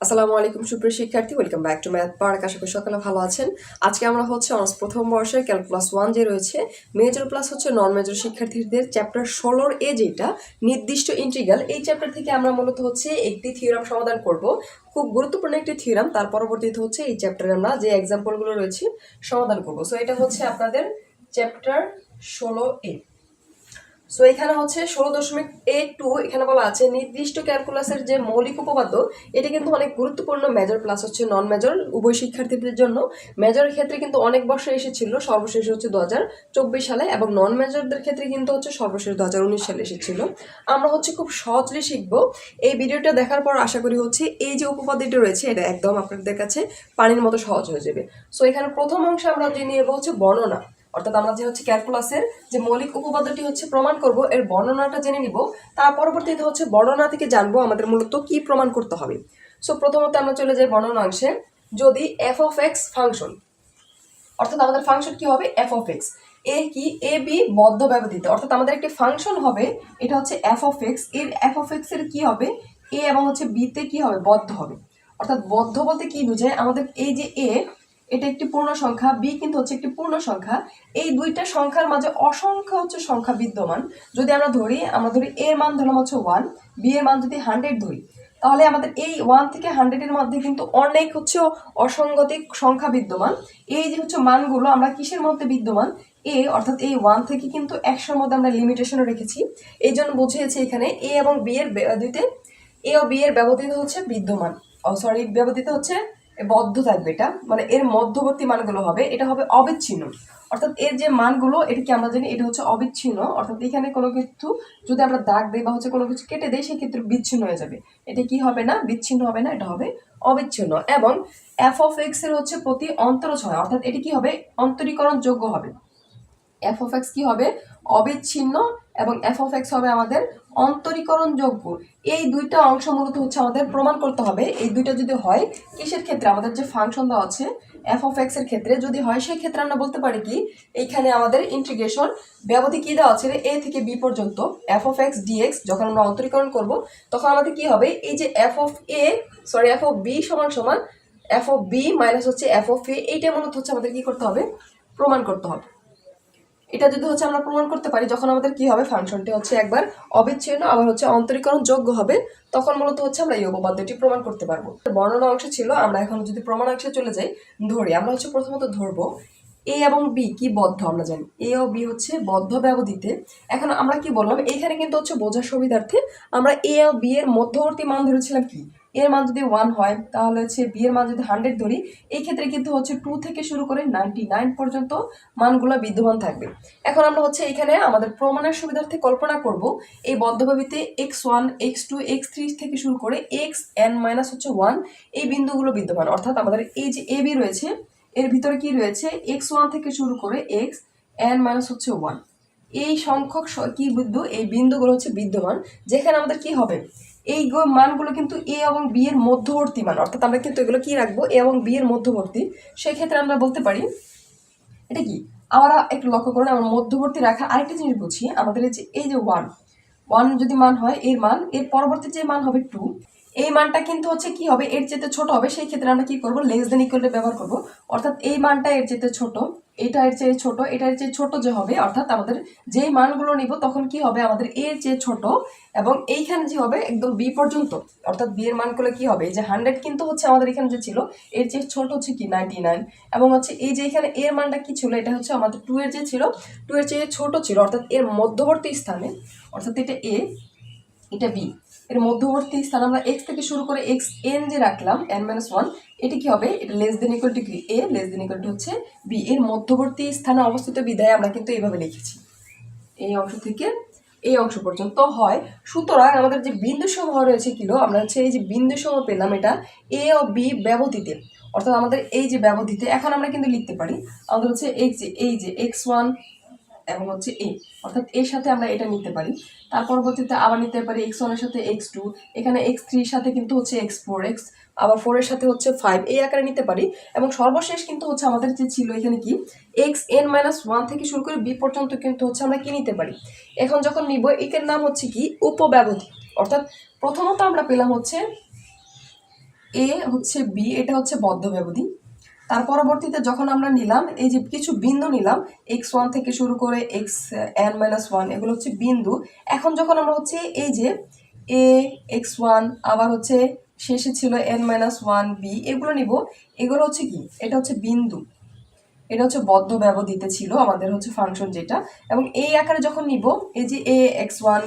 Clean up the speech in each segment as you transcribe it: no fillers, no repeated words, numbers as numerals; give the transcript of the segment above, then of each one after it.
আসসালামু আলাইকুম সুপ্রিয় শিক্ষার্থী, welcome back to Math Park. আশা করি সকালে ভালো আছেন। আজকে আমরা অনার্স প্রথম বর্ষের ক্যালকুলাস 1 যে রয়েছে, মেজর প্লাস নন মেজর শিক্ষার্থীদের চ্যাপ্টার 16 যেটা নির্দিষ্ট ইন্টিগ্রাল, এই চ্যাপ্টার থেকে আমরা মূলত একটি থিওরাম সমাধান করব। খুব গুরুত্বপূর্ণ একটি থিওরাম। তার পরবর্তীতে এই চ্যাপ্টারে আমরা যে এক্সাম্পলগুলো রয়েছে সমাধান করব। সো এটা আপনাদের চ্যাপ্টার 16A। সো এখানে 16.A2 এখানে বলা আছে নির্দিষ্ট ক্যালকুলাসের যে মৌলিক উপপাদ্য, এটা কিন্তু অনেক গুরুত্বপূর্ণ মেজর প্লাস নন মেজর উভয় শিক্ষার্থীদের জন্য। মেজরের ক্ষেত্রে কিন্তু অনেক বর্ষ এসেছিল, সর্বশেষ 2024 সালে, এবং নন মেজরদের ক্ষেত্রে কিন্তু সর্বশেষ 2019 সালে এসেছিল। আমরা খুব সহজে শিখবো। এই ভিডিওটা দেখার পর আশা করি এই যে উপপাদ্যটি রয়েছে এটা একদম আপনাদের কাছে পানির মতো সহজ হয়ে যাবে। সো এখানে প্রথম অংশে আমরা জেনে নেব বর্ণনা, অর্থাৎ আমরা যে ক্যালকুলাসের যে মৌলিক উপপাদ্যটি প্রমাণ করব, এর বর্ণনাটা জেনে নিব। তার পরবর্তীতে বর্ণনা থেকে জানবো আমাদের মূলত কি প্রমাণ করতে হবে। সো প্রথমত আমরা চলে যাই বর্ণনা অংশে। যদি এফ অফ এক্স ফাংশন, অর্থাৎ আমাদের ফাংশন কি হবে, এফ অফ এক্স, এ কি এ বি বদ্ধ ব্যবধিত, অর্থাৎ আমাদের একটি ফাংশন হবে, এটা এফ অফ এক্স। এর এফ অফ এক্স এর কি হবে, এ এবং বি তে কি হবে, বদ্ধ হবে। অর্থাৎ বদ্ধ বলতে কি বোঝায়, আমাদের এই যে এ, এটা একটি পূর্ণ সংখ্যা, বি কিন্তু একটি পূর্ণ সংখ্যা। এই দুইটা সংখ্যার মাঝে অসংখ্য সংখ্যা বিদ্যমান। যদি আমরা ধরি এ এর মান ধরলাম 1, বি এর মান যদি 100 ধরি, তাহলে আমাদের এই 1 থেকে 100 এর মধ্যে কিন্তু অনেক অসঙ্গতিক সংখ্যা বিদ্যমান। এই যে মানগুলো আমরা কিসের মধ্যে বিদ্যমান, এ, অর্থাৎ এই 1 থেকে কিন্তু 100 এর মধ্যে আমরা লিমিটেশন রেখেছি। এই জন্য বুঝিয়েছি এখানে এ এবং বি এর ব্যবধিতে, এ ও বি এর ব্যবধিত বিদ্যমান, ব্যবধিত বদ্ধ থাকবে। এটা মানে এর মধ্যবর্তী মানগুলো হবে, এটা হবে অবিচ্ছিন্ন। অর্থাৎ এর যে মানগুলো, এটা কি আমরা জানি, এটা অবিচ্ছিন্ন। অর্থাৎ এখানে কোনো কিছু যদি আমরা দাগ দিই বা কোনো কিছু কেটে দিই, সেক্ষেত্রে বিচ্ছিন্ন হয়ে যাবে। এটা কি হবে না, বিচ্ছিন্ন হবে না, এটা হবে অবিচ্ছিন্ন। এবং এফ অফ এক্স এর প্রতি অন্তরজ হয়, অর্থাৎ এটি কি হবে, অন্তরীকরণ যোগ্য হবে। এফ অফ এক্স কি হবে, অবিচ্ছিন্ন, এবং এফ অফ এক্স হবে আমাদের অন্তরীকরণ যোগ্য। এই দুইটা অংশ মূলত আমাদের প্রমাণ করতে হবে। এই দুইটা যদি হয় কিসের ক্ষেত্রে, আমাদের যে ফাংশন দেওয়া আছে এফ অফ এক্স এর ক্ষেত্রে যদি হয়, সেই ক্ষেত্রে আমরা বলতে পারি কি, এইখানে আমাদের ইন্টিগ্রেশন ব্যবধি কি দেওয়া আছে, এ থেকে বি পর্যন্ত এফ অফ এক্স ডিএক্স, যখন আমরা অন্তরীকরণ করব তখন আমাদের কি হবে, এই যে এফ অফ বি সমান সমান f of b minus f of a, এইটা মূলত আমাদের কি করতে হবে, প্রমাণ করতে হবে। এটা যদি আমরা প্রমাণ করতে পারি, যখন আমাদের কি হবে, ফাংশনটি একবার অবিচ্ছিন্ন আবার অন্তরীকরণ যোগ্য হবে, তখন মূলত আমরা এই উপপাদ্যটি প্রমাণ করতে পারবো। বর্ণনা অংশ ছিল, আমরা এখন যদি প্রমাণ অংশে চলে যাই, ধরি আমরা প্রথমত ধরবো এ এবং বি কি বদ্ধ। আমরা জানি এ ও বি বদ্ধ ব্যবধিতে। এখন আমরা কি বললাম, এখানে কিন্তু বোঝার সুবিধার্থে আমরা এ ও বি এর মধ্যবর্তী মান ধরেছিলাম কি, এর মান যদি 1 হয় তাহলে বি এর মান যদি 100 ধরি, এই ক্ষেত্রে কিন্তু 2 থেকে শুরু করে 99 পর্যন্ত মানগুলো বিদ্যমান থাকবে। এখন আমরা এখানে আমাদের প্রমাণের সুবিধার্থে কল্পনা করব, এই বদ্ধব্যবধিতে x1 x2 x3 থেকে শুরু করে xn-1 এই বিন্দুগুলো বিদ্যমান। অর্থাৎ আমাদের এই যে এ বি রয়েছে, এর ভিতরে কি রয়েছে, x1 থেকে শুরু করে xn-1 এই সংখ্যক কি বিন্দু, এই বিন্দুগুলো বিদ্যমান, যেখানে আমাদের কি হবে, এই মানগুলো কিন্তু এ এবং বি এর মধ্যবর্তী মান। অর্থাৎ আমরা কিন্তু এগুলো কি রাখবো, এ এবং বি এর মধ্যবর্তী। সেই ক্ষেত্রে আমরা বলতে পারি এটা কি, আমরা একটু লক্ষ্য করুন, আমরা মধ্যবর্তী রাখা আরেকটা জিনিস বুঝি। আমাদের এই যে 1 যদি মান হয়, এর মান, এর পরবর্তী যে মান হবে 2, এই মানটা কিন্তু কি হবে, এর চেয়ে ছোট হবে। সেই ক্ষেত্রে আমরা কি করব, লেস দেন ইকুয়াল ব্যবহার করব। অর্থাৎ এই মানটা এর চেয়ে ছোট, এটা এর চেয়ে ছোট, এটা এর চেয়ে ছোট যে হবে, অর্থাৎ আমাদের যেই মানগুলো নিব তখন কি হবে, আমাদের এর চেয়ে ছোট, এবং এইখানে যে হবে একদম বি পর্যন্ত, অর্থাৎ বি এর মানগুলো কি হবে, এই যে 100 কিন্তু আমাদের এখানে যে ছিল, এর চেয়ে ছোট কি 99, এবং এই যে এখানে এর মানটা কি ছিল, এটা আমাদের 2 এর যে ছিল, 2 এর চেয়ে ছোট ছিল। অর্থাৎ এর মধ্যবর্তী স্থানে, অর্থাৎ এটা এ, এটা বি, এর মধ্যবর্তী স্থান আমরা x থেকে শুরু করে xn যে রাখলাম n-1, এটি কি হবে, এটা লেস দেন ইকুয়াল টু কি, a less than equal to b, এর মধ্যবর্তী স্থানে অবস্থিত বিধায় আমরা কিন্তু এইভাবে লিখেছি, এই অংশ থেকে এই অংশ পর্যন্ত হয়। সুতরাং আমাদের যে বিন্দু সমূহ রয়েছে কিলো, আমরা এই যে বিন্দু সমূহ পেলাম, এটা এ ও বি ব্যবধিতে। অর্থাৎ আমাদের এই যে ব্যবধিতে, এখন আমরা কিন্তু লিখতে পারি আমাদের এই যে x1 এবং এ, অর্থাৎ এর সাথে আমরা এটা নিতে পারি। তার পরবর্তীতে আবার নিতে পারি x1 এর সাথে x2, এখানে x3 এর সাথে কিন্তু x4, আবার 4 এর সাথে 5, এই আকারে নিতে পারি। এবং সর্বশেষ কিন্তু আমাদের যে ছিল এখানে কি, xn-1 থেকে শুরু করে b পর্যন্ত কিন্তু আমরা কি নিতে পারি। এখন যখন নিব, এটার নাম কি, উপব্যবধি। অর্থাৎ প্রথমত আমরা পেলাম এ হচ্ছে বি, এটা হচ্ছে বদ্ধ ব্যবধি। তার পরবর্তীতে যখন আমরা নিলাম এই যে কিছু বিন্দু নিলাম x1 থেকে শুরু করে xn-1, এগুলো হচ্ছে বিন্দু। এখন যখন আমরা হচ্ছে এই যে a x1 আবার হচ্ছে শেষে ছিল n-1 b, এগুলো নিব, এগুলো হচ্ছে কি, এটা হচ্ছে বিন্দু, এটা হচ্ছে বদ্ধ ব্যবধিতে ছিল আমাদের হচ্ছে ফাংশন যেটা। এবং এই আকারে যখন নিব এই যে a x1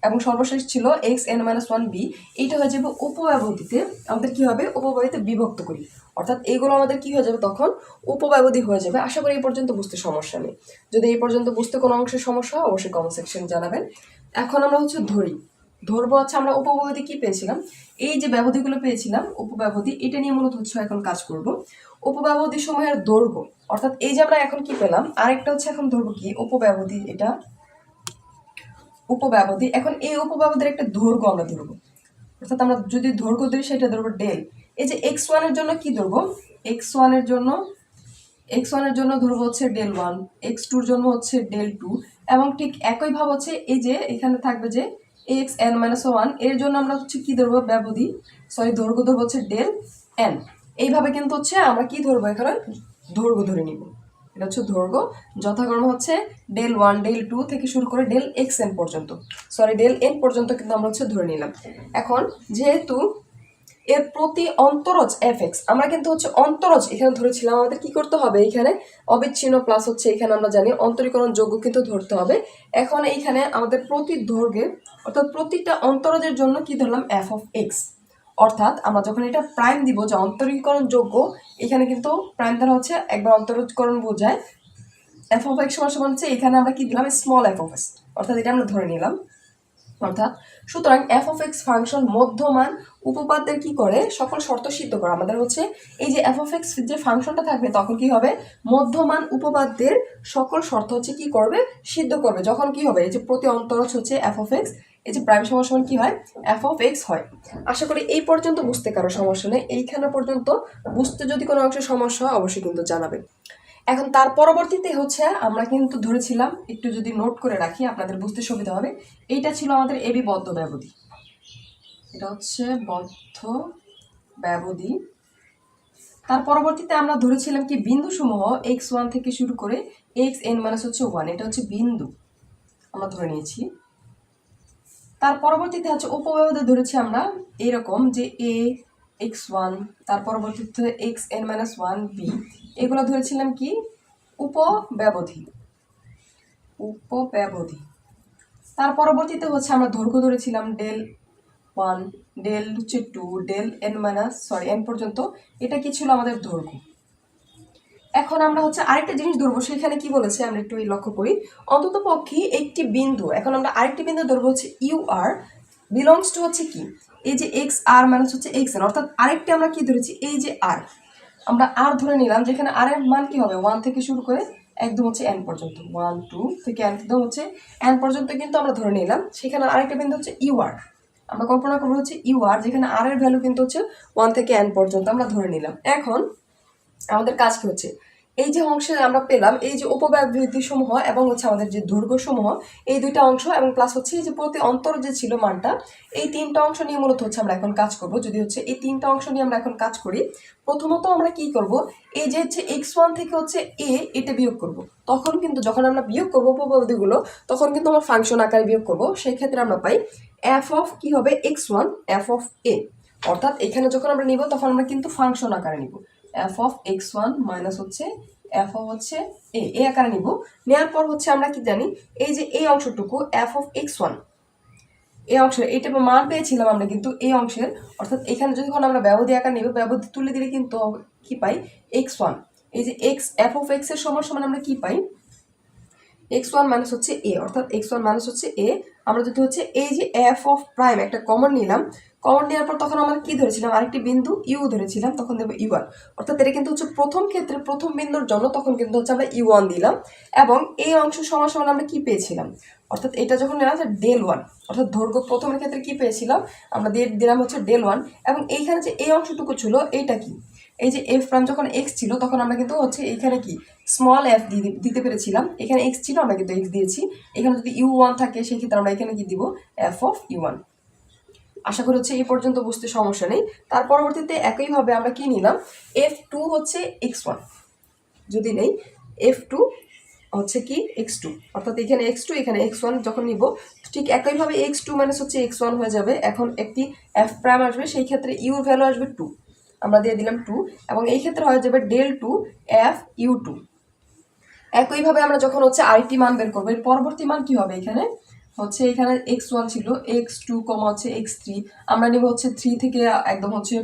এবং সর্বশেষ ছিল xn-1 b, এইটা হয়ে যাবে উপব্যবধিতে, আমাদের কি হবে, উপব্যবধিতে বিভক্ত করি, অর্থাৎ এইগুলো আমাদের কি হয়ে যাবে তখন উপব্যবধি হয়ে যাবে। আশা করি এই পর্যন্ত বুঝতে সমস্যা নেই। যদি এই পর্যন্ত বুঝতে কোনো অংশের সমস্যা হয় অবশ্যই কমেন্ট সেকশন জানাবেন। এখন আমরা হচ্ছে ধরবো হচ্ছে আমরা উপব্যবধি কি পেয়েছিলাম, এই যে ব্যবধিগুলো পেয়েছিলাম উপব্যবধি, এটা নিয়ে মূলত হচ্ছে এখন কাজ করব। উপব্যবধি সময়ের দৈর্ঘ্য, অর্থাৎ এই যে আমরা এখন কি পেলাম, আরেকটা হচ্ছে এখন ধরবো কি উপব্যবধি, এটা উপব্যবধি। এখন এই উপব্যবধির একটা দৈর্ঘ্য আমরা ধরবো, অর্থাৎ আমরা যদি দৈর্ঘ্য ধরি সেটা ধরবো ডেল। এই যে x1 এর জন্য কি ধরবো, x1 এর জন্য ধরবো হচ্ছে del1, x2 এর জন্য হচ্ছে del2, এবং ঠিক একই ভাবে হচ্ছে এই যে এখানে থাকবে যে xn-1 এর জন্য আমরা হচ্ছে কি ধরবো ব্যবধি, দৈর্ঘ্য ধরবো হচ্ছে del n। এইভাবে কিন্তু হচ্ছে আমরা কি ধরবো, এখানে দৈর্ঘ্য ধরে নিব, এটা হচ্ছে দৈর্ঘ্য, যথাক্রমে হচ্ছে del1 del2 থেকে শুরু করে del পর্যন্ত, del n পর্যন্ত কিন্তু আমরা হচ্ছে ধরে নিলাম। এখন যেহেতু এর প্রতি অন্তরজ fx, আমরা কিন্তু হচ্ছে অন্তরজ এখানে ধরেছিলাম, আমাদের কি করতে হবে, এখানে অবিচ্ছিন্ন প্লাস হচ্ছে এখানে আমরা জানি অন্তরীকরণ যোগ্য কিন্তু ধরতে হবে। এখন এইখানে আমাদের প্রতি দৈর্ঘ্যে অর্থাৎ প্রতিটা অন্তরজের জন্য কি ধরলাম f(x), অর্থাৎ আমরা যখন এটা প্রাইম দিব যে অন্তরীকরণ যোগ্য, এখানে কিন্তু প্রাইম দ্বারা হচ্ছে একবার অন্তরীকরণ বোঝায়, f(x) সমান হচ্ছে এখানে আমরা কি দিলাম স্মল f(s), অর্থাৎ এটা আমরা ধরে নিলাম। অর্থাৎ সুতরাং f(x) ফাংশন মধ্যমান উপপাদ্যের কি করে সকল শর্ত সিদ্ধ করে, আমাদের হচ্ছে এই যে f(x) যে ফাংশনটা থাকবে তখন কি হবে, মধ্যমান উপপাদ্যের সকল শর্ত হচ্ছে কি করবে, সিদ্ধ করবে। যখন কি হবে, এই যে প্রতি অন্তরজ হচ্ছে f(x), এই যে প্রাইম সমান কি হয়, f(x) হয়। আশা করি এই পর্যন্ত বুঝতে কারো সমস্যা নেই। এইখানে পর্যন্ত বুঝতে যদি কোনো অংশে সমস্যা হয় অবশ্যই কিন্তু জানাবেন। এখন তার পরবর্তীতে হচ্ছে আমরা কিন্তু ধরেছিলাম, একটু যদি নোট করে রাখি আপনাদের বুঝতে সুবিধা হবে, এইটা ছিল আমাদের এবি বদ্ধ ব্যবধি, এটা হচ্ছে বদ্ধ ব্যবধি। তার পরবর্তীতে আমরা ধরেছিলাম কি বিন্দু সমূহ x1 থেকে শুরু করে xn-1, এটা হচ্ছে বিন্দু আমরা ধরে নিয়েছি। তার পরবর্তীতে হচ্ছে উপব্যবধি ধরেছি আমরা এরকম যে a x1, তার পরবর্তীতে xn-1 b, এগুলো ধরেছিলাম কি উপব্যবধি। তার পরবর্তীতে হচ্ছে আমরা দৈর্ঘ্য ধরেছিলাম del1, del2, n পর্যন্ত, এটা কি ছিল আমাদের দৈর্ঘ্য। এখন আমরা হচ্ছে আরেকটা জিনিস ধরবো, সেখানে কি বলেছে আমরা একটু লক্ষ্য করি, অন্তত পক্ষে একটি বিন্দু, এখন আমরা আরেকটি বিন্দু ধরবো হচ্ছে UR বিলংস টু হচ্ছে কি, এই যে XR হচ্ছে XN, অর্থাৎ আরেকটি আমরা কি ধরেছি, এই যে R, আমরা R ধরে নিলাম, যেখানে R এর মান কি হবে 1 থেকে শুরু করে একদম হচ্ছে n পর্যন্ত, 1 2 থেকে একদম হচ্ছে n পর্যন্ত কিন্তু আমরা ধরে নিলাম। সেখানে আরেকটা বিন্দু হচ্ছে UR, আমরা কল্পনা করবো হচ্ছে UR, যেখানে R এর ভ্যালু কিন্তু হচ্ছে 1 থেকে n পর্যন্ত আমরা ধরে নিলাম। এখন আমাদের কাজ কি হচ্ছে, এই যে অংশে আমরা পেলাম এই যে উপব্যবধি সমূহ এবং হচ্ছে আমাদের যে দৈর্ঘ্য সমূহ, এই দুইটা অংশ এবং প্লাস হচ্ছে এই যে প্রতি অন্তর যে ছিল মানটা, এই তিনটা অংশ নিয়ে মূলত হচ্ছে আমরা এখন কাজ করব। যদি হচ্ছে এই তিনটা অংশ নিয়ে আমরা এখন কাজ করি, প্রথমত আমরা কি করব, এই যে হচ্ছে x1 থেকে হচ্ছে এটা বিয়োগ করব। তখন কিন্তু যখন আমরা বিয়োগ করবো উপব্যবধিগুলো, তখন কিন্তু আমরা ফাংশন আকারে বিয়োগ করব। সেই ক্ষেত্রে আমরা পাই f অফ কি হবে x1 f অফ a, অর্থাৎ এখানে যখন আমরা নিব তখন আমরা কিন্তু ফাংশন আকারে নিব, f অফ x1 মাইনাস হচ্ছে f অফ হচ্ছে a আকারে নিব। নেওয়ার পর হচ্ছে আমরা কি জানি, এই যে এই অংশটুকু f অফ x1, এই অংশের এইটা মান পেয়েছিলাম আমরা কিন্তু এই অংশের, অর্থাৎ এখানে যখন আমরা ব্যবধি আকার নিব, ব্যবধি তুলে দিলে কিন্তু কি পাই x1, এই যে f অফ x এর সমান আমরা কি পাই x1 মাইনাস হচ্ছে a, অর্থাৎ x1 মাইনাস হচ্ছে a। আমরা যদি হচ্ছে এই যে f অফ প্রাইম একটা কমন নিলাম, কমন নেওয়ার পর তখন আমরা কি ধরেছিলাম, আরেকটি বিন্দু u ধরেছিলাম, তখন দেবো u1, অর্থাৎ এটা কিন্তু হচ্ছে প্রথম ক্ষেত্রে প্রথম বিন্দুর জন্য তখন কিন্তু হচ্ছে আমরা u1 দিলাম। এবং এই অংশ সমান আমরা কি পেয়েছিলাম, অর্থাৎ এটা যখন নেওয়া হচ্ছে del1, অর্থাৎ দৈর্ঘ্য প্রথমের ক্ষেত্রে কি পেয়েছিলাম আমরা দিলাম হচ্ছে del1, এবং এইখানে যে এই অংশটুকু ছিল এইটা কি, এই যে f প্রাইম যখন x ছিল তখন আমরা কিন্তু হচ্ছে এইখানে কি স্মল f দিতে পেরেছিলাম, এখানে x ছিল আমরা কিন্তু x দিয়েছি, এখানে যদি u1 থাকে সেই ক্ষেত্রে আমরা এখানে কি দিব f অফ u1। আশা করি হচ্ছে এই পর্যন্ত বুঝতে সমস্যা নেই। তার পরবর্তীতে একইভাবে আমরা কি নিলাম, f2 হচ্ছে x1 যদি নেই, f2 হচ্ছে কি x2, অর্থাৎ এখানে x2 এখানে x1 যখন নিব ঠিক একইভাবে x2 মাইনাস হচ্ছে x1 হয়ে যাবে। এখন একটি f প্রাইম আসবে, সেই ক্ষেত্রে ইউর ভ্যালু আসবে 2, আমরা দিয়ে দিলাম 2, এবং এই ক্ষেত্রে হয়ে যাবে ডেল 2 f u2। একইভাবে আমরা যখন হচ্ছে আরেকটি মান বের করবো, এর পরবর্তী মান কি হবে, এখানে হচ্ছে এখানে x1 ছিল, x2 কমা হচ্ছে x3, আমরা নিব হচ্ছে 3 থেকে একদম হচ্ছে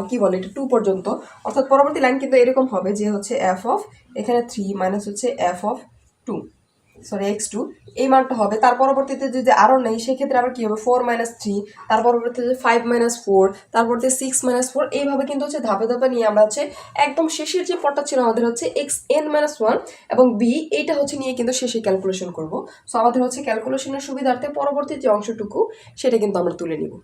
কি বলে এটা 2 পর্যন্ত, অর্থাৎ পরবর্তী লাইন কিন্তু এরকম হবে যে হচ্ছে f অফ এখানে 3 মাইনাস হচ্ছে f অফ 2 সরি x2 এই মানটা হবে। তার পরবর্তীতে যদি আরও নেই সেক্ষেত্রে আবার কি হবে 4 মাইনাস 3, তার পরবর্তীতে 5 মাইনাস 4, তারপরে 6 মাইনাস 4, এইভাবে কিন্তু হচ্ছে ধাপে ধাপে নিয়ে আমরা হচ্ছে একদম শেষের যে পদটা ছিল আমাদের হচ্ছে xn মাইনাস 1 এবং b, এইটা হচ্ছে নিয়ে কিন্তু শেষে ক্যালকুলেশন করব। সো আমাদের হচ্ছে ক্যালকুলেশনের সুবিধার্থে পরবর্তী যে অংশটুকু সেটা কিন্তু আমরা তুলে নিব।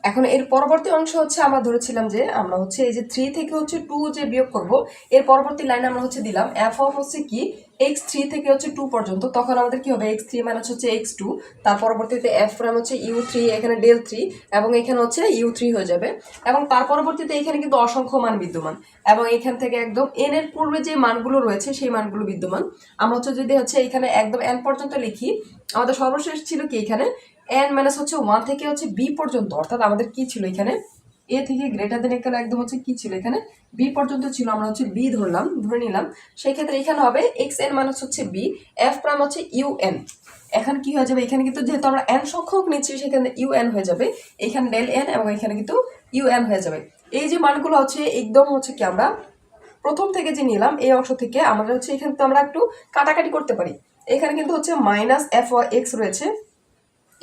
এখন এর পরবর্তী অংশ হচ্ছে আমরা ধরেছিলাম যে আমরা হচ্ছে এই যে 3 থেকে হচ্ছে 2 যে বিয়োগ করব, এর পরবর্তী লাইনে আমরা হচ্ছে দিলাম f অফ হচ্ছে কি x3 থেকে হচ্ছে 2 পর্যন্ত, তখন আমাদের কি হবে x3 মাইনাস হচ্ছে x2, তার পরবর্তীতে f প্রাইম হচ্ছে u3 এখানে ডেল 3 এবং এখানে হচ্ছে u3 হয়ে যাবে। এবং তার পরবর্তীতে এখানে কিন্তু অসংখ্য মান বিদ্যমান, এবং এখান থেকে একদম n এর পূর্বে যে মানগুলো রয়েছে সেই মানগুলো বিদ্যমান। আমরা হচ্ছে যদি হচ্ছে এখানে একদম n পর্যন্ত লিখি, আমাদের সর্বশেষ ছিল কি এখানে n মাইনাস হচ্ছে 1 থেকে হচ্ছে b পর্যন্ত, অর্থাৎ আমাদের কি ছিল এখানে a থেকে গ্রেটার দেন ইকুয়াল একদম হচ্ছে কি ছিল এখানে b পর্যন্ত ছিল, আমরা হচ্ছে b ধরে নিলাম। সেই ক্ষেত্রে এখানে হবে xn মাইনাস হচ্ছে b, f প্রাইম হচ্ছে un। এখন কি হয়ে যাবে, এখানে কিন্তু যেহেতু আমরা n সংখ্যক নিচ্ছি সেখানে un হয়ে যাবে, এখানে ডেল n এবং এখানে কিন্তু un হয়ে যাবে। এই যে মানগুলো হচ্ছে একদম হচ্ছে কি আমরা প্রথম থেকে যে নিলাম এই অংশ থেকে আমাদের হচ্ছে এখানে তো আমরা একটু কাটাকাটি করতে পারি। এখানে কিন্তু হচ্ছে মাইনাস f x রয়েছে,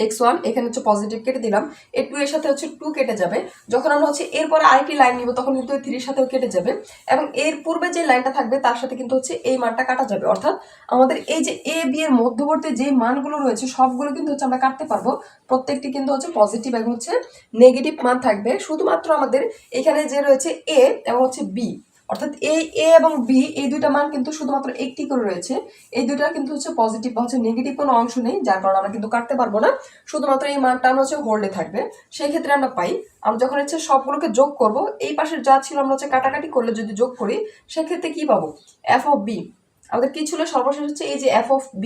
x1 এখানে হচ্ছে পজিটিভ কেটে দিলাম, এই 2 এর সাথে হচ্ছে 2 কেটে যাবে। যখন আমরা হচ্ছে এরপরে আরেকটি লাইন নিব তখন কিন্তু 3 এর সাথেও কেটে যাবে, এবং এর পূর্বে যে লাইনটা থাকবে তার সাথে কিন্তু হচ্ছে এই মানটা কাটা যাবে। অর্থাৎ আমাদের এই যে a b এর মধ্যবর্তী যে মানগুলো রয়েছে সবগুলো কিন্তু হচ্ছে আমরা কাটতে পারবো, প্রত্যেকটি কিন্তু হচ্ছে পজিটিভ এবং হচ্ছে নেগেটিভ মান থাকবে। শুধুমাত্র আমাদের এখানে যে রয়েছে a এবং হচ্ছে b, অর্থাৎ এই a এবং b এই দুইটা মান কিন্তু শুধুমাত্র একটি করে রয়েছে, এই দুইটা কিন্তু হচ্ছে পজিটিভ বা হচ্ছে নেগেটিভ কোনো অংশ নেই, যার কারণে আমরা কিন্তু কাটতে পারবো না, শুধুমাত্র এই মানটা আমরা হচ্ছে হোল্ডে থাকবে। সেই ক্ষেত্রে আমরা পাই, আমরা যখন হচ্ছে সবগুলোকে যোগ করব এই পাশের যা ছিল আমরা হচ্ছে কাটাকাটি করলে যদি যোগ করি সেক্ষেত্রে কি পাবো f অফ b, আমাদের কি ছিল সর্বশেষ হচ্ছে এই যে f অফ b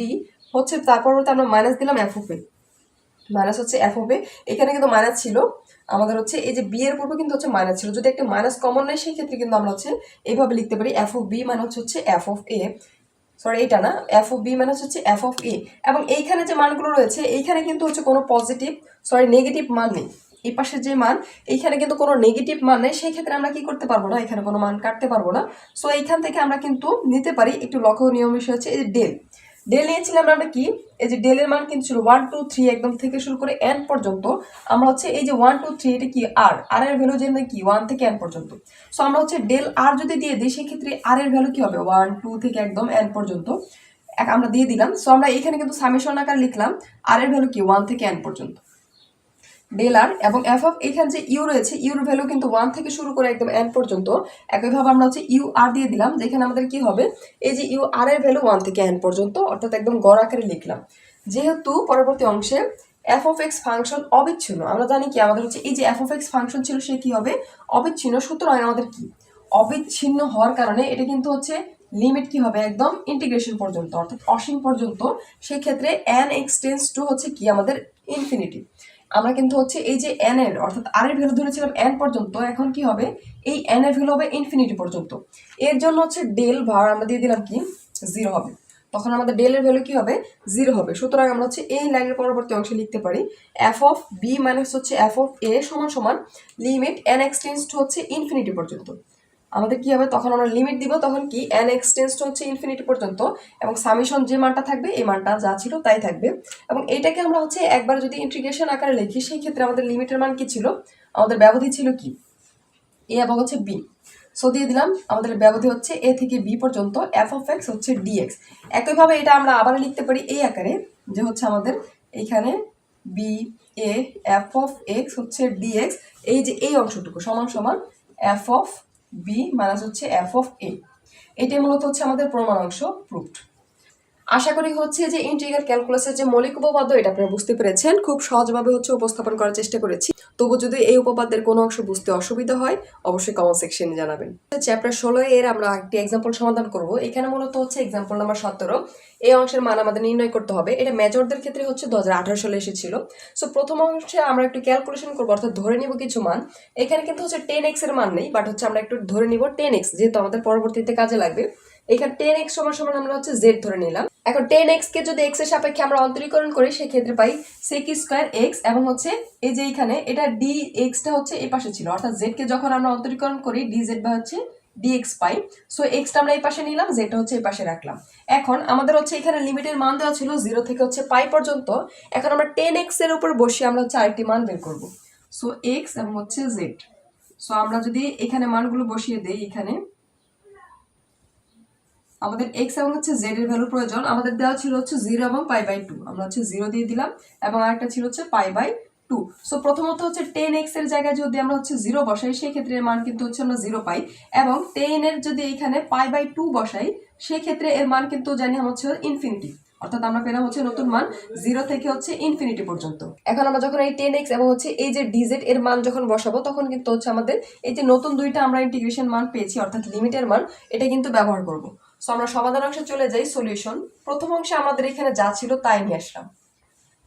হচ্ছে, তারপর আমরা মাইনাস দিলাম f অফ a, মাইনাস হচ্ছে f অফ a, এখানে কিন্তু মাইনাস ছিল আমাদের হচ্ছে এই যে বি এর পূর্বে কিন্তু হচ্ছে মাইনাস ছিল, যদি একটা মাইনাস কমন নেই সেই ক্ষেত্রে কিন্তু আমরা হচ্ছে এইভাবে লিখতে পারি f অফ বি মানে হচ্ছে f অফ a, সরি এটা না, f অফ বি মানে হচ্ছে f অফ a। এবং এইখানে যে মানগুলো রয়েছে এইখানে কিন্তু হচ্ছে কোনো পজিটিভ নেগেটিভ মান নেই, এই পাশে যে মান এইখানে কিন্তু কোনো নেগেটিভ মান নেই, সেই ক্ষেত্রে আমরা কি করতে পারবো না, এখানে কোনো মান কাটতে পারবো না। সো এইখান থেকে আমরা কিন্তু নিতে পারি একটু লক্ষণীয় বিষয় হচ্ছে এই যে ডেল নিয়েছিলাম আমরা কি, এই যে ডেলের মান কিন্তু ছিল 1 2 3 একদম থেকে শুরু করে n পর্যন্ত, আমরা হচ্ছে এই যে 1 2 3 এটা কি আর এর ভ্যালু যে কি 1 থেকে n পর্যন্ত। সো আমরা হচ্ছে ডেল আর যদি দিয়ে দিই সেই ক্ষেত্রে আর এর ভ্যালু কি হবে 1 2 থেকে একদম n পর্যন্ত আমরা দিয়ে দিলাম। সো আমরা এখানে কিন্তু সামেশন আকার লিখলাম আর এর ভ্যালু কি 1 থেকে n পর্যন্ত ডেল আর, এবং এফ অফ এখানে যে ইউ রয়েছে ইউর ভ্যালু কিন্তু 1 থেকে শুরু করে একদম n পর্যন্ত, একইভাবে আমরা হচ্ছে ইউ আর দিয়ে দিলাম, যেখানে আমাদের কি হবে এই যে ইউ আর এর ভ্যালু 1 থেকে n পর্যন্ত, অর্থাৎ একদম গড় আকারে লিখলাম। যেহেতু পরবর্তী অংশে এফ অফ এক্স ফাংশন অবিচ্ছিন্ন, আমরা জানি কি আমাদের হচ্ছে এই যে এফ অফ এক্স ফাংশন ছিল সে কি হবে অবিচ্ছিন্ন, সুতরাং আমাদের কি অবিচ্ছিন্ন হওয়ার কারণে এটা কিন্তু হচ্ছে লিমিট কি হবে একদম ইন্টিগ্রেশন পর্যন্ত, অর্থাৎ অসীম পর্যন্ত। সেই ক্ষেত্রে n এক্সটেন্স টু হচ্ছে কি আমাদের ইনফিনিটি, আমরা কিন্তু হচ্ছে এই যে n এর অর্থাৎ r এর ভ্যালু ধরেছিলাম n পর্যন্ত, এখন কি হবে এই n এর ভ্যালু হবে ইনফিনিটি পর্যন্ত। এর জন্য হচ্ছে ডেল ভার আমরা দিয়ে দিলাম কি 0 হবে, তখন আমাদের ডেল এর ভ্যালু কি হবে 0 হবে। সুতরাং আমরা হচ্ছে এই লাইনের পরবর্তী অংশে লিখতে পারি f অফ b মাইনাস হচ্ছে f অফ a সমান সমান লিমিট n এক্সটেন্স টু হচ্ছে ইনফিনিটি পর্যন্ত। আমাদের কি হবে তখন আমরা লিমিট দিব, তখন কি n এক্সটেন্স টু হচ্ছে ইনফিনিটি পর্যন্ত, এবং সামেশন যে মানটা থাকবে এই মানটা যা ছিল তাই থাকবে। এবং এইটাকে আমরা হচ্ছে একবার যদি ইন্টিগ্রেশন আকারে লিখি সেই ক্ষেত্রে আমাদের লিমিটের মান কি ছিল, আমাদের ব্যবধি ছিল কি a এবং হচ্ছে b। সো দিয়ে দিলাম আমাদের ব্যবধি হচ্ছে a থেকে b পর্যন্ত f অফ x হচ্ছে dx। একইভাবে এটা আমরা আবার লিখতে পারি এই আকারে যে হচ্ছে আমাদের এইখানে b a f of x হচ্ছে dx, এই যে এই অংশটুকু সমান সমান f অফ b মাইনাস হচ্ছে f অফ a। এটাই মূলত হচ্ছে আমাদের প্রমাণ অংশ প্রুফড। আশা করি হচ্ছে যে ইন্টিগ্রাল ক্যালকুলাসের যে মৌলিক উপপাদ্য এটা আপনারা বুঝতে পেরেছেন। খুব সহজভাবে হচ্ছে উপস্থাপন করার চেষ্টা করেছি। তবু যদি এই উপপাদ্যের কোনো অংশ বুঝতে অসুবিধা হয় অবশ্যই কমেন্ট সেকশনে জানাবেন। চ্যাপ্টার 16 এর আমরা একটি এক্সাম্পল সমাধান করব। এখানে মূলত হচ্ছে এক্সাম্পল নাম্বার 17। এই অংশের মান আমাদের নির্ণয় করতে হবে। এটা মেজরদের ক্ষেত্রে হচ্ছে 2018 সালে এসেছিল। সো প্রথম অংশে আমরা একটু ক্যালকুলেশন করবো, অর্থাৎ ধরে নিব কিছু মান। এখানে কিন্তু হচ্ছে 10x এর মান নেই, বাট হচ্ছে আমরা একটু ধরে নিব 10x, যেহেতু আমাদের পরবর্তীতে কাজে লাগবে। এখানে 10x সমান সমান আমরা হচ্ছে z ধরে নিলাম। এখন 10x কে যদি x এর সাপেক্ষে আমরা অন্তরীকরণ করি সেক্ষেত্রে পাই sec স্কয়ার x, এবং হচ্ছে এই যে এখানে এটা dx টা হচ্ছে এই পাশে ছিল, অর্থাৎ z কে যখন আমরা অন্তরীকরণ করি dz বা হচ্ছে dx পাই। সো x টা আমরা এই পাশে নিলাম, z টা হচ্ছে এই পাশে রাখলাম। এখন আমাদের হচ্ছে এখানে লিমিটের মান দেওয়া ছিল 0 থেকে হচ্ছে পাই পর্যন্ত। এখন আমরা 10x এর উপর বসিয়ে আমরা হচ্ছে আরেকটি মান বের করব। সো x এবং হচ্ছে z। সো আমরা যদি এখানে মানগুলো বসিয়ে দেই, এখানে আমাদের x এবং হচ্ছে z এর ভ্যালু প্রয়োজন। আমাদের দেওয়া ছিল হচ্ছে 0 এবং π/2, আমরা হচ্ছে 0 দিয়ে দিলাম, এবং আরেকটা ছিল হচ্ছে π/2। সো প্রথমত হচ্ছে 10x এর জায়গায় যদি আমরা হচ্ছে 0 বসাই সেই ক্ষেত্রে এর মান কিন্তু হচ্ছে আমরা 0 পাই, এবং 10 এর যদি এখানে π/2 বসাই সেই ক্ষেত্রে এর মান কিন্তু জানি আমরা হচ্ছে ইনফিনিটি, অর্থাৎ আমরা পেলাম হচ্ছে নতুন মান 0 থেকে হচ্ছে ইনফিনিটি পর্যন্ত। এখন আমরা যখন এই 10x এবং হচ্ছে এই যে dz এর মান যখন বসাবো তখন কিন্তু হচ্ছে আমাদের এই যে নতুন দুইটা আমরা ইন্টিগ্রেশন মান পেয়েছি, অর্থাৎ লিমিটের মান, এটা কিন্তু ব্যবহার করব। সো আমরা সমাধান অংশে চলে যাই। সলিউশন। প্রথম অংশে আমাদের এখানে যা ছিল তাই নিয়ে আসলাম।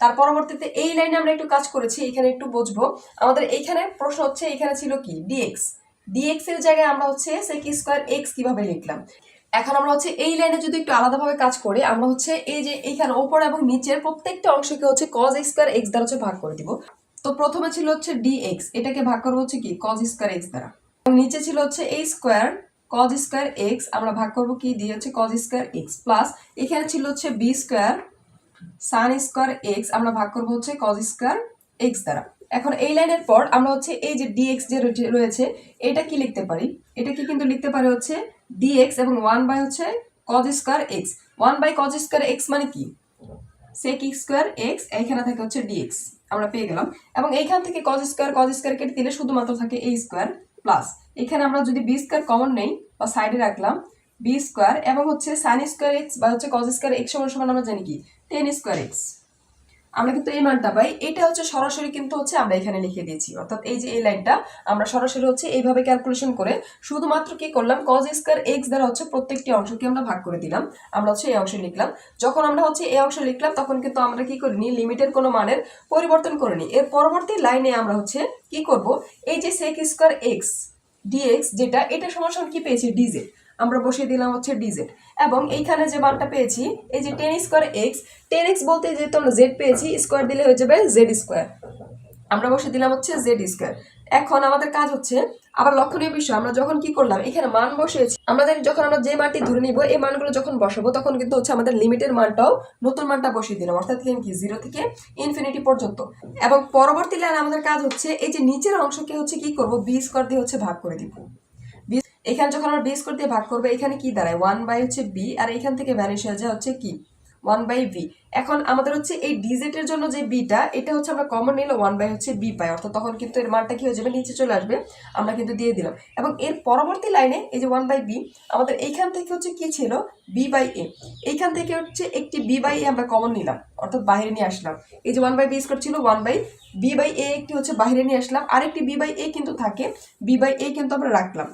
তার পরবর্তীতে এই লাইনে আমরা একটু কাজ করেছি, এখানে একটু বুঝবো। আমাদের এইখানে প্রশ্ন হচ্ছে এখানে ছিল কি dx এর জায়গায় আমরা হচ্ছে sec স্কয়ার x কিভাবে লিখলাম। এখন আমরা হচ্ছে এই লাইনে যদি একটু আলাদাভাবে কাজ করি, আমরা হচ্ছে এই যে এইখানে উপর এবং নিচের প্রত্যেকটা অংশকে হচ্ছে cos স্কয়ার x দ্বারা হচ্ছে ভাগ করে দিব। তো প্রথমে ছিল হচ্ছে dx, এটাকে ভাগ করবো হচ্ছে কি cos স্কয়ার x দ্বারা। নিচে ছিল হচ্ছে এই স্কয়ার cos স্কয়ার x, আমরা ভাগ করব কি দিয়ে হচ্ছে cos স্কয়ার x, প্লাস এখানে ছিল হচ্ছে b square sin square x, আমরা ভাগ করব হচ্ছে cos স্কয়ার x দ্বারা। এখন এই লাইনের পর আমরা হচ্ছে এই যে dx যে রয়েছে এটা কি লিখতে পারি, এটা কি কিন্তু লিখতে পারি হচ্ছে dx এবং 1 বাই হচ্ছে cos square x। 1 by cos square x মানে কি sec স্কয়ার x, এখানে থাকে হচ্ছে dx, আমরা পেয়ে গেলাম। এবং এইখান থেকে cos স্কয়ার কেটে দিলে শুধুমাত্র থাকে a স্কয়ার, প্লাস এখানে আমরা যদি b স্কয়ার কমন নেই বা সাইডে রাখলাম b স্কয়ার, এবং হচ্ছে sin স্কয়ার x বা হচ্ছে cos স্কয়ার x সমান সমান আমরা জানি কি tan স্কয়ার x। আমরা কিন্তু এই মানটা পাই, এটা হচ্ছে সরাসরি কিন্তু হচ্ছে আমরা এখানে লিখে দিয়েছি, অর্থাৎ এই যে এই লাইনটা আমরা সরাসরি হচ্ছে এইভাবে ক্যালকুলেশন করে শুধুমাত্র কি করলাম cos স্কয়ার x দ্বারা হচ্ছে প্রত্যেকটি অংশকে আমরা ভাগ করে দিলাম। আমরা হচ্ছে এই অংশ লিখলাম। যখন আমরা হচ্ছে এই অংশ লিখলাম তখন কিন্তু আমরা কি করিনি, লিমিটের কোনো মানের পরিবর্তন করিনি। এর পরবর্তী লাইনে আমরা হচ্ছে কি করব, এই যে sec স্কয়ার x dx যেটা, এটা সমান সমান কি পেয়েছি dz, আমরা বসিয়ে দিলাম হচ্ছে dz, এবং এইখানে যে মানটা পেয়েছি এই যে tan square x, tan x বলতে যেহেতু আমরা z পেয়েছি স্কয়ার দিলে হয়ে যাবে z স্কয়ার, আমরা বসিয়ে দিলাম হচ্ছে z স্কয়ার। এখন আমাদের কাজ হচ্ছে আবার লক্ষণীয় বিষয়, আমরা যখন কি করলাম এখানে মান বসিয়েছি, আমরা জানি যখন আমরা যে মানটি ধরে নিব এই মানগুলো যখন বসাবো তখন কিন্তু হচ্ছে আমাদের লিমিটের মানটাও নতুন মানটা বসিয়ে দিলাম, অর্থাৎ কি 0 থেকে ইনফিনিটি পর্যন্ত। এবং পরবর্তী লাইনে আমাদের কাজ হচ্ছে এই যে নিচের অংশকে হচ্ছে কি করব b স্কয়ার দিয়ে হচ্ছে ভাগ করে দিব। এখানে যখন আমরা b স্কয়ার দিয়ে ভাগ করবো এখানে কি দাঁড়ায় 1 বাই হচ্ছে b, আর এখান থেকে ভ্যানিশ হয়ে যায় হচ্ছে কি 1 বাই v। এখন আমাদের হচ্ছে এই dz এর জন্য যে bটা, এটা হচ্ছে আমরা কমন নিলে 1 বাই হচ্ছে b পাই, অর্থাৎ তখন কিন্তু এর মানটা কি হয়ে যাবে নিচে চলে আসবে, আমরা কিন্তু দিয়ে দিলাম। এবং এর পরবর্তী লাইনে এই যে 1 বাই b, আমাদের এইখান থেকে হচ্ছে কি ছিল b বাই a, এইখান থেকে হচ্ছে একটি b বাই a আমরা কমন নিলাম, অর্থাৎ বাইরে নিয়ে আসলাম। এই যে 1 বাই b স্কয়ার ছিল 1 বাই b বাই a একটি হচ্ছে বাইরে নিয়ে আসলাম, আরেকটি b বাই a কিন্তু থাকে, b বাই a কিন্তু আমরা রাখলাম।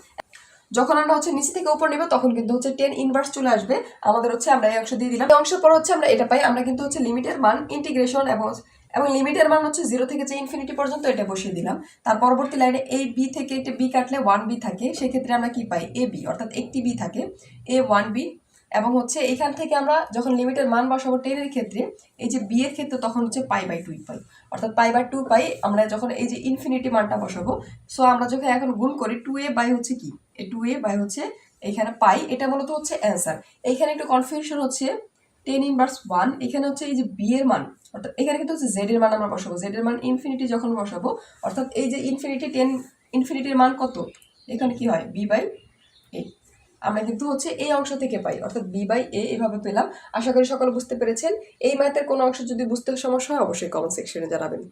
যখন আমরা হচ্ছে নিচে থেকে উপর নিব তখন কিন্তু হচ্ছে tan ইনভার্স চলে আসবে, আমাদের হচ্ছে আমরা এই অংশ দিয়ে দিলাম। এই অংশের পর হচ্ছে আমরা এটা পাই, আমরা কিন্তু হচ্ছে লিমিটের মান ইন্টিগ্রেশন এবং লিমিটের মান হচ্ছে 0 থেকে যে ইনফিনিটি পর্যন্ত এটা বসিয়ে দিলাম। তার পরবর্তী লাইনে এই b থেকে একটা b কাটলে 1b থাকে, সেক্ষেত্রে আমরা কি পাই ab, অর্থাৎ একটি b থাকে a1b। এবং হচ্ছে এখান থেকে আমরা যখন লিমিটের মান বসাবো 10 এর ক্ষেত্রে, এই যে b এর ক্ষেত্রে তখন হচ্ছে π/2 পাই, অর্থাৎ π/2 পাই আমরা যখন এই যে ইনফিনিটি মানটা বসাবো। সো আমরা যখন এখন গুণ করি 2a বাই হচ্ছে কি 2a বাই হচ্ছে এখানে পাই, এটা মূলত হচ্ছে অ্যান্সার। এইখানে একটু কনফিউশন হচ্ছে tan ইনভার্স 1, এখানে হচ্ছে এই যে b এর মান, অর্থাৎ এখানে কিন্তু হচ্ছে z এর মান আমরা বসাবো, z এর মান ইনফিনিটি যখন বসাবো, অর্থাৎ এই যে ইনফিনিটি tan ইনফিনিটির মান কত, এখানে কি হয় b বাই a, আমরা কিন্তু হচ্ছে এই অংশ থেকে পাই, অর্থাৎ b বাই a এভাবে পেলাম। আশা করি সকলে বুঝতে পেরেছেন। এই ম্যাথের কোনো অংশ যদি বুঝতে সমস্যা হয় অবশ্যই কমেন্ট সেকশনে জানাবেন।